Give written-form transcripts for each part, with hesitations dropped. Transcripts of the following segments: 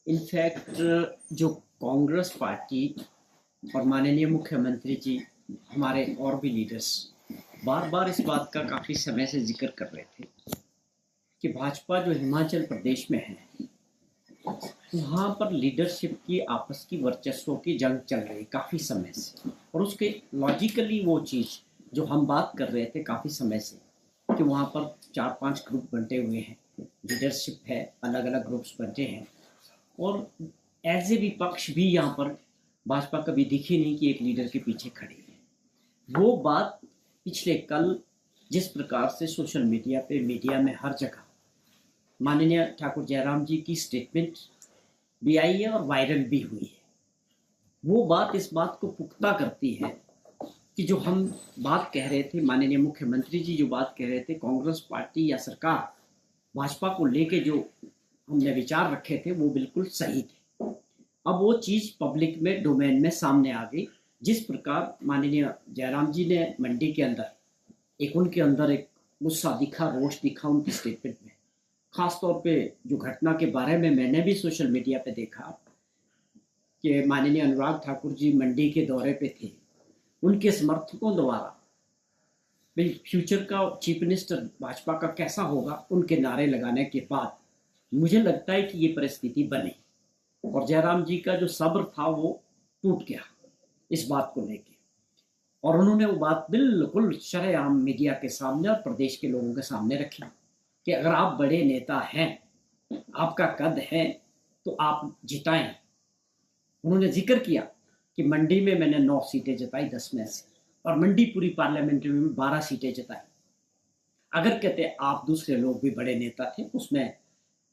In fact जो Congress party और माननीय मुख्यमंत्री जी, हमारे और भी लीडर्स बार बार इस बात का काफ़ी समय से जिक्र कर रहे थे कि भाजपा जो हिमाचल प्रदेश में है, वहाँ पर लीडरशिप की आपस की वर्चस्वों की जंग चल रही काफ़ी समय से। और उसके लॉजिकली वो चीज़ जो हम बात कर रहे थे काफ़ी समय से कि वहाँ पर 4-5 ग्रुप बंटे हुए हैं, लीडरशिप है, अलग अलग ग्रुप्स बंटे हैं। और एज ए विपक्ष भी यहाँ पर भाजपा कभी दिखी नहीं कि एक लीडर के पीछे खड़ी है। वो बात पिछले कल जिस प्रकार से सोशल मीडिया पे, मीडिया में हर जगह माननीय ठाकुर जयराम जी की स्टेटमेंट भी आई है और वायरल भी हुई है, वो बात इस बात को पुख्ता करती है कि जो हम बात कह रहे थे, माननीय मुख्यमंत्री जी जो बात कह रहे थे, कांग्रेस पार्टी या सरकार भाजपा को लेके जो हमने विचार रखे थे वो बिल्कुल सही थे। अब वो चीज़ पब्लिक में, डोमेन में सामने आ गई। जिस प्रकार माननीय जयराम जी ने मंडी के अंदर उनके अंदर एक गुस्सा दिखा, रोष दिखा उनकी स्टेटमेंट में। खास तौर पे जो घटना के बारे में मैंने भी सोशल मीडिया पे देखा कि माननीय अनुराग ठाकुर जी मंडी के दौरे पे थे, उनके समर्थकों द्वारा भाई फ्यूचर का चीफ मिनिस्टर भाजपा का कैसा होगा, उनके नारे लगाने के बाद मुझे लगता है कि ये परिस्थिति बनी और जयराम जी का जो सब्र था वो टूट गया इस बात को लेके। और उन्होंने वो बात बिल्कुल शरेआम मीडिया के सामने और प्रदेश के लोगों के सामने रखी कि अगर आप बड़े नेता हैं, आपका कद है, तो आप जिताएं। उन्होंने जिक्र किया कि मंडी में मैंने 9 सीटें जिताई 10 में से, और मंडी पूरी पार्लियामेंट्री में 12 सीटें जिताई। अगर कहते आप दूसरे लोग भी बड़े नेता थे, उसमें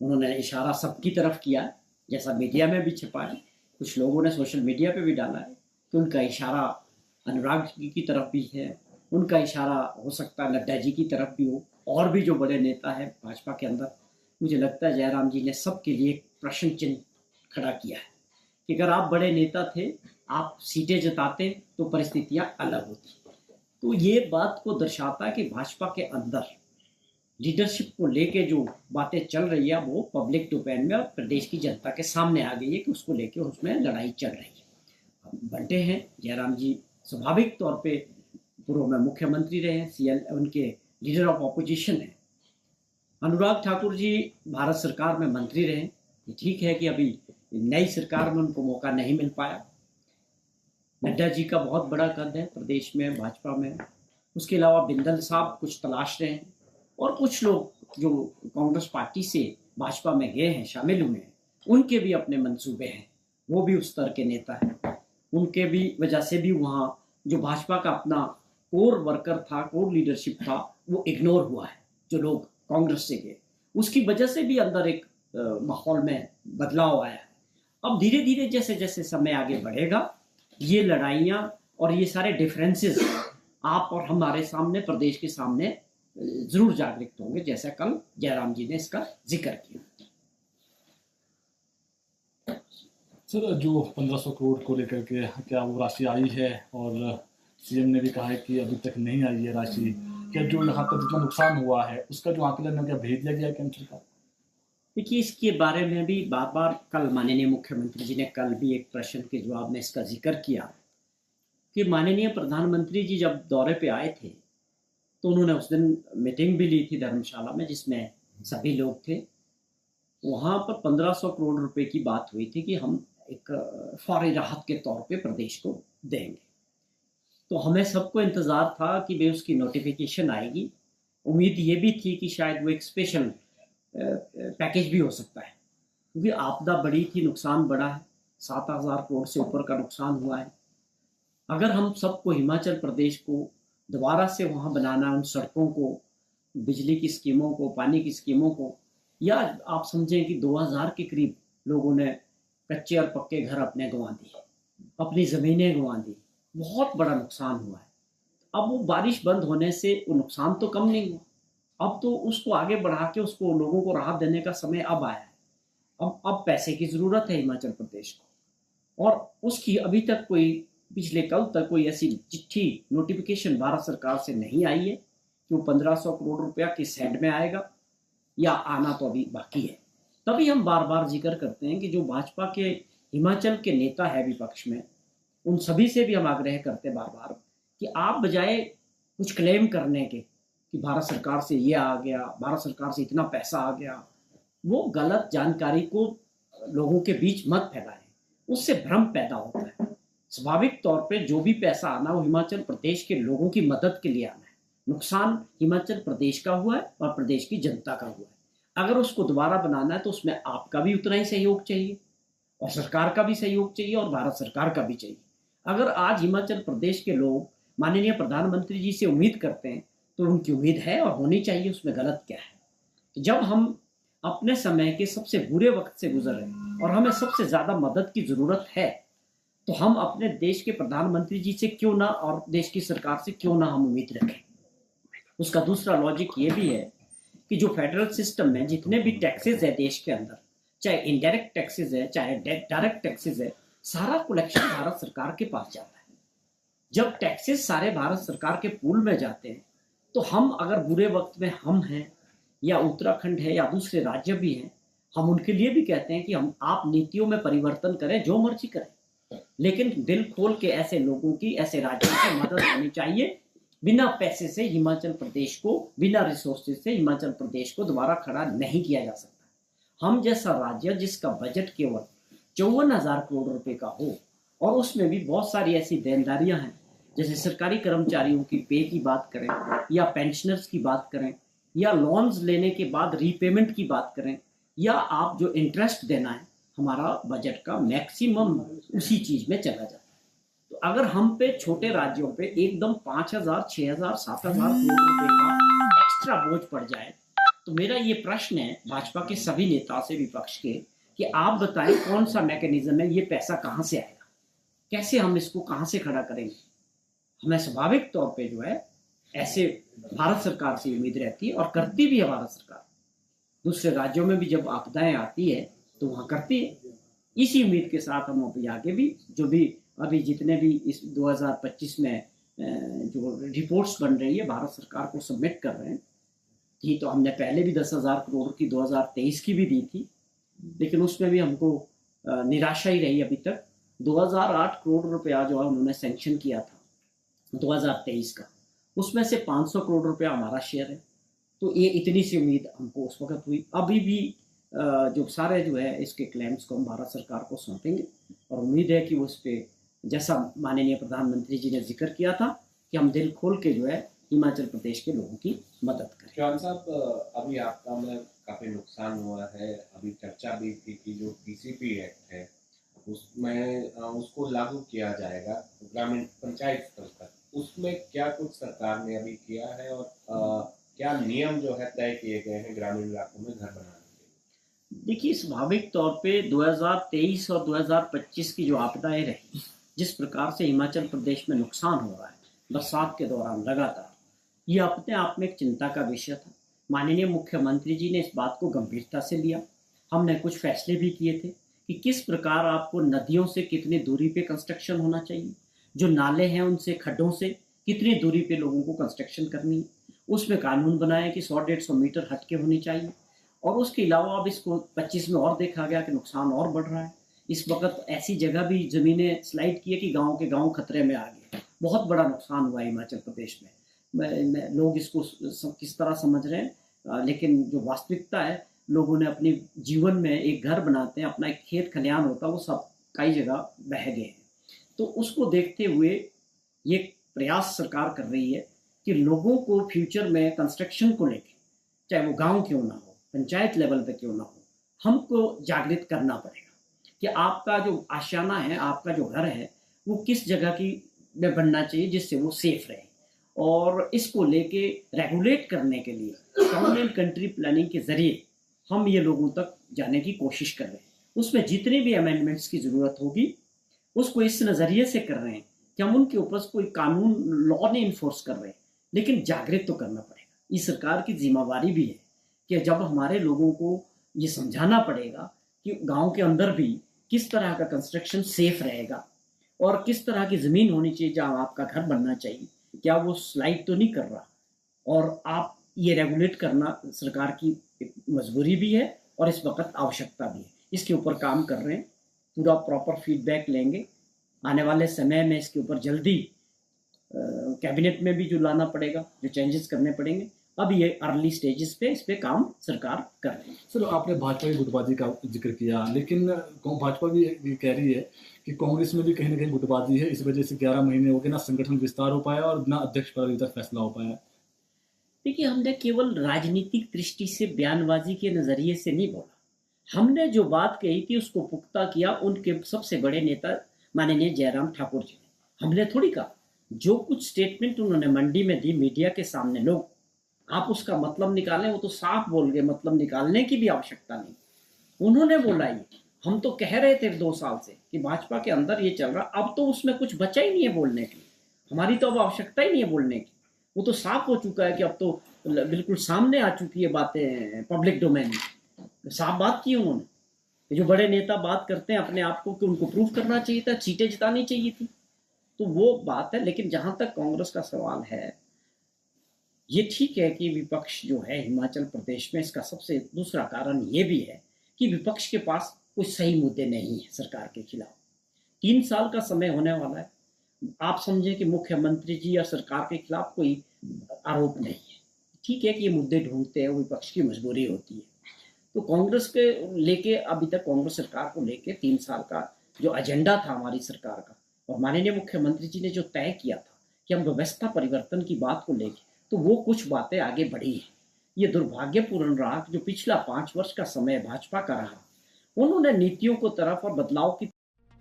उन्होंने इशारा सबकी तरफ किया, जैसा मीडिया में भी छिपा है, कुछ लोगों ने सोशल मीडिया पे भी डाला है कि उनका इशारा अनुराग जी की तरफ भी है, उनका इशारा हो सकता है नड्डा जी की तरफ भी हो, और भी जो बड़े नेता है भाजपा के अंदर। मुझे लगता है जयराम जी ने सबके लिए एक प्रश्न चिन्ह खड़ा किया है कि अगर आप बड़े नेता थे, आप सीटें जिताते तो परिस्थितियां अलग होती। तो ये बात को दर्शाता है कि भाजपा के अंदर लीडरशिप को लेके जो बातें चल रही है वो पब्लिक डोमेन में और प्रदेश की जनता के सामने आ गई है कि उसको लेके उसमें लड़ाई चल रही है। बंटे हैं जयराम जी, स्वाभाविक तौर पे पूर्व में मुख्यमंत्री रहे हैं, सीएल उनके लीडर ऑफ ऑपोजिशन है। अनुराग ठाकुर जी भारत सरकार में मंत्री रहे। ये ठीक है कि अभी नई सरकार में उनको मौका नहीं मिल पाया। नड्डा जी का बहुत बड़ा कद है प्रदेश में, भाजपा में। उसके अलावा बिंदल साहब कुछ तलाश रहे हैं, और कुछ लोग जो कांग्रेस पार्टी से भाजपा में गए हैं, शामिल हुए हैं, उनके भी अपने मंसूबे हैं, वो भी उस स्तर के नेता हैं। उनके भी वजह से भी वहाँ जो भाजपा का अपना कोर वर्कर था, कोर लीडरशिप था, वो इग्नोर हुआ है। जो लोग कांग्रेस से गए, उसकी वजह से भी अंदर एक माहौल में बदलाव आया है। अब धीरे धीरे जैसे जैसे समय आगे बढ़ेगा, ये लड़ाइयाँ और ये सारे डिफरेंसेस आप और हमारे सामने, प्रदेश के सामने जरूर जागृत होंगे, जैसा कल जयराम जी ने इसका जिक्र किया। सर, जो 1500 करोड़ को लेकर के क्या वो राशि आई है? और सीएम ने भी कहा है कि अभी तक नहीं आई है राशि। क्या जो यहाँ पर जितना नुकसान हुआ है उसका जो आंकलन है क्या भेज दिया गया केंद्र सरकार? देखिए, इसके बारे में भी बार बार कल माननीय मुख्यमंत्री जी ने कल भी एक प्रश्न के जवाब में इसका जिक्र किया कि माननीय प्रधानमंत्री जी जब दौरे पे आए थे तो उन्होंने उस दिन मीटिंग भी ली थी धर्मशाला में, जिसमें सभी लोग थे। वहाँ पर 1500 करोड़ रुपए की बात हुई थी कि हम एक फौरी राहत के तौर पे प्रदेश को देंगे। तो हमें सबको इंतज़ार था कि वे उसकी नोटिफिकेशन आएगी। उम्मीद ये भी थी कि शायद वो एक स्पेशल पैकेज भी हो सकता है, क्योंकि आपदा बड़ी थी, नुकसान बड़ा है, 7000 करोड़ से ऊपर का नुकसान हुआ है। अगर हम सबको, हिमाचल प्रदेश को दोबारा से वहाँ बनाना, उन सड़कों को, बिजली की स्कीमों को, पानी की स्कीमों को, या आप समझें कि 2000 के करीब लोगों ने कच्चे और पक्के घर अपने गंवा दिए, अपनी ज़मीनें गंवा दी, बहुत बड़ा नुकसान हुआ है। अब वो बारिश बंद होने से वो नुकसान तो कम नहीं हुआ, अब तो उसको आगे बढ़ा के उसको लोगों को राहत देने का समय अब आया है। अब पैसे की ज़रूरत है हिमाचल प्रदेश को, और उसकी अभी तक कोई, पिछले कल तक कोई ऐसी चिट्ठी, नोटिफिकेशन भारत सरकार से नहीं आई है कि वो 1500 करोड़ रुपया किस हैंड में आएगा या आना तो अभी बाकी है। तभी हम बार बार जिक्र करते हैं कि जो भाजपा के हिमाचल के नेता है विपक्ष में, उन सभी से भी हम आग्रह करते हैं बार बार कि आप बजाय कुछ क्लेम करने के कि भारत सरकार से ये आ गया, भारत सरकार से इतना पैसा आ गया, वो गलत जानकारी को लोगों के बीच मत फैलाएं, उससे भ्रम पैदा होता है। स्वाभाविक तौर पे जो भी पैसा आना वो हिमाचल प्रदेश के लोगों की मदद के लिए आना है। नुकसान हिमाचल प्रदेश का हुआ है और प्रदेश की जनता का हुआ है। अगर उसको दोबारा बनाना है तो उसमें आपका भी उतना ही सहयोग चाहिए और सरकार का भी सहयोग चाहिए और भारत सरकार का भी चाहिए। अगर आज हिमाचल प्रदेश के लोग माननीय प्रधानमंत्री जी से उम्मीद करते हैं तो उनकी उम्मीद है और होनी चाहिए, उसमें गलत क्या है। जब हम अपने समय के सबसे बुरे वक्त से गुजर रहे हैं और हमें सबसे ज़्यादा मदद की ज़रूरत है, तो हम अपने देश के प्रधानमंत्री जी से क्यों ना और देश की सरकार से क्यों ना हम उम्मीद रखें। उसका दूसरा लॉजिक ये भी है कि जो फेडरल सिस्टम में जितने भी टैक्सेस है देश के अंदर, चाहे इनडायरेक्ट टैक्सेस है चाहे डायरेक्ट टैक्सेस है, सारा कलेक्शन भारत सरकार के पास जाता है। जब टैक्सेस सारे भारत सरकार के पूल में जाते हैं तो हम अगर बुरे वक्त में हम हैं या उत्तराखंड है या दूसरे राज्य भी हैं, हम उनके लिए भी कहते हैं कि हम आप नीतियों में परिवर्तन करें, जो मर्जी करें, लेकिन दिल खोल के ऐसे लोगों की, ऐसे राज्यों की मदद होनी चाहिए। बिना पैसे से हिमाचल प्रदेश को, बिना रिसोर्सेज से हिमाचल प्रदेश को दोबारा खड़ा नहीं किया जा सकता। हम जैसा राज्य जिसका बजट केवल 54,000 करोड़ रुपए का हो और उसमें भी बहुत सारी ऐसी देनदारियां हैं, जैसे सरकारी कर्मचारियों की पे की बात करें या पेंशनर्स की बात करें या लोन्स लेने के बाद रीपेमेंट की बात करें या आप जो इंटरेस्ट देना है, हमारा बजट का मैक्सिमम उसी चीज में चला जाता है। तो अगर हम पे छोटे राज्यों पे एकदम 5,000, 6,000, 7,000 करोड़ रुपए का एक्स्ट्रा बोझ पड़ जाए, तो मेरा ये प्रश्न है भाजपा के सभी नेता से, विपक्ष के, कि आप बताएं कौन सा मैकेनिज्म है, ये पैसा कहाँ से आएगा, कैसे हम इसको कहाँ से खड़ा करेंगे। हमें स्वाभाविक तौर पे जो है ऐसे भारत सरकार से उम्मीद रहती है और करती भी है भारत सरकार। दूसरे राज्यों में भी जब आपदाएं आती है तो वहाँ करती है। इसी उम्मीद के साथ हम अभी आगे भी जो भी अभी जितने भी इस 2025 में जो रिपोर्ट्स बन रही है भारत सरकार को सबमिट कर रहे हैं, थी तो हमने पहले भी 10,000 करोड़ की 2023 की भी दी थी, लेकिन उसमें भी हमको निराशा ही रही अभी तक। 2008 करोड़ रुपया जो है उन्होंने सैंक्शन किया था 2023 का, उसमें से 500 करोड़ रुपया हमारा शेयर है। तो ये इतनी सी उम्मीद हमको उस वक्त हुई। अभी भी जो सारे जो है इसके क्लेम्स को हम भारत सरकार को सौंपेंगे और उम्मीद है कि वो इस पर, जैसा माननीय प्रधानमंत्री जी ने जिक्र किया था, कि हम दिल खोल के जो है हिमाचल प्रदेश के लोगों की मदद करें। चौहान साहब, अभी आपका में काफ़ी नुकसान हुआ है, अभी चर्चा भी थी कि जो टीसीपी एक्ट है उसमें उसको लागू किया जाएगा ग्रामीण पंचायत स्तर पर, उसमें क्या कुछ सरकार ने अभी किया है और क्या नियम जो है तय किए गए हैं ग्रामीण इलाकों में घर बनाने के? देखिए, स्वाभाविक तौर पे 2023 और 2025 की जो आपदाएं रही, जिस प्रकार से हिमाचल प्रदेश में नुकसान हो रहा है बरसात के दौरान लगातार, ये अपने आप में एक चिंता का विषय था। माननीय मुख्यमंत्री जी ने इस बात को गंभीरता से लिया। हमने कुछ फैसले भी किए थे कि किस प्रकार आपको नदियों से कितनी दूरी पे कंस्ट्रक्शन होना चाहिए, जो नाले हैं उनसे, खड्डों से कितनी दूरी पे लोगों को कंस्ट्रक्शन करनी है। उसमें कानून बनाया कि 100-150 मीटर हट के होनी चाहिए। और उसके अलावा अब इसको 25 में और देखा गया कि नुकसान और बढ़ रहा है। इस वक्त ऐसी जगह भी ज़मीनें स्लाइड की है कि गांव के गांव खतरे में आ गए। बहुत बड़ा नुकसान हुआ है हिमाचल प्रदेश में। लोग इसको किस तरह समझ रहे हैं, लेकिन जो वास्तविकता है, लोगों ने अपने जीवन में एक घर बनाते हैं, अपना एक खेत खलिहान होता है, वो सब कई जगह बह गए हैं। तो उसको देखते हुए ये प्रयास सरकार कर रही है कि लोगों को फ्यूचर में कंस्ट्रक्शन को लेकर, चाहे वो गांव क्यों ना हो, पंचायत लेवल पे क्यों ना हो, हमको जागृत करना पड़ेगा कि आपका जो आशियाना है, आपका जो घर है, वो किस जगह की में बनना चाहिए जिससे वो सेफ रहे। और इसको लेके रेगुलेट करने के लिए टाउन एंड कंट्री प्लानिंग के जरिए हम ये लोगों तक जाने की कोशिश कर रहे हैं। उसमें जितनी भी अमेंडमेंट्स की ज़रूरत होगी उसको इस नज़रिए से कर रहे हैं कि हम उनके ऊपर कोई कानून, लॉ नहीं इन्फोर्स कर रहे हैं, लेकिन जागृत तो करना पड़ेगा। इस सरकार की जिम्मेवारी भी है कि जब हमारे लोगों को ये समझाना पड़ेगा कि गांव के अंदर भी किस तरह का कंस्ट्रक्शन सेफ रहेगा और किस तरह की ज़मीन होनी चाहिए जहाँ आपका घर बनना चाहिए, क्या वो स्लाइड तो नहीं कर रहा। और आप ये रेगुलेट करना सरकार की मजबूरी भी है और इस वक्त आवश्यकता भी है। इसके ऊपर काम कर रहे हैं, पूरा प्रॉपर फीडबैक लेंगे। आने वाले समय में इसके ऊपर जल्दी कैबिनेट में भी जो लाना पड़ेगा, जो चेंजेस करने पड़ेंगे। अब ये अर्ली स्टेजेस पे इस पे काम सरकार कर रही है। सर, आपने भाजपा की गुटबाजी का जिक्र किया, लेकिन भाजपा भी ये कह रही है कि कांग्रेस में भी कहीं ना कहीं गुटबाजी है, इस वजह से 11 महीने हो गए ना संगठन विस्तार हो पाया और ना अध्यक्ष पर अभी तक फैसला हो पाया। देखिए, हमने केवल राजनीतिक दृष्टि से बयानबाजी के नजरिए से नहीं बोला। हमने जो बात कही थी उसको पुख्ता किया उनके सबसे बड़े नेता माननीय जयराम ठाकुर जी ने। हमने थोड़ी कहा जो कुछ स्टेटमेंट उन्होंने मंडी में दी मीडिया के सामने, लोग आप उसका मतलब निकालें, वो तो साफ बोल गए, मतलब निकालने की भी आवश्यकता नहीं। उन्होंने बोला ये, हम तो कह रहे थे 2 साल से कि भाजपा के अंदर ये चल रहा, अब तो उसमें कुछ बचा ही नहीं है बोलने की, हमारी तो अब आवश्यकता ही नहीं है बोलने की। वो तो साफ हो चुका है कि अब तो बिल्कुल सामने आ चुकी है बातें, पब्लिक डोमेन में साफ बात की उन्होंने। जो बड़े नेता बात करते हैं अपने आप को कि उनको प्रूव करना चाहिए था, सीटें जितानी चाहिए थी, तो वो बात है। लेकिन जहां तक कांग्रेस का सवाल है, ये ठीक है कि विपक्ष जो है हिमाचल प्रदेश में, इसका सबसे दूसरा कारण ये भी है कि विपक्ष के पास कोई सही मुद्दे नहीं है सरकार के खिलाफ। 3 साल का समय होने वाला है, आप समझे कि मुख्यमंत्री जी या सरकार के खिलाफ कोई आरोप नहीं है। ठीक है कि ये मुद्दे ढूंढते हैं, विपक्ष की मजबूरी होती है। तो कांग्रेस के लेके अभी तक कांग्रेस सरकार को लेके 3 साल का जो एजेंडा था हमारी सरकार का, और माननीय मुख्यमंत्री जी ने जो तय किया था कि हम व्यवस्था परिवर्तन की बात को लेके, तो वो कुछ बातें आगे बढ़ी हैं। ये दुर्भाग्यपूर्ण रहा कि जो पिछला 5 वर्ष का समय भाजपा का रहा, उन्होंने नीतियों को तरफ और बदलाव की।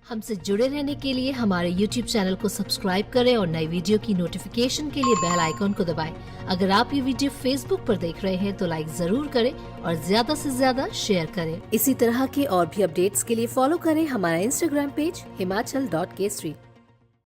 हमसे जुड़े रहने के लिए हमारे YouTube चैनल को सब्सक्राइब करें और नई वीडियो की नोटिफिकेशन के लिए बेल आइकॉन को दबाएं। अगर आप ये वीडियो Facebook पर देख रहे हैं तो लाइक जरूर करें और ज्यादा से ज्यादा शेयर करें। इसी तरह के और भी अपडेट्स के लिए फॉलो करें हमारा Instagram पेज himachal.kesri।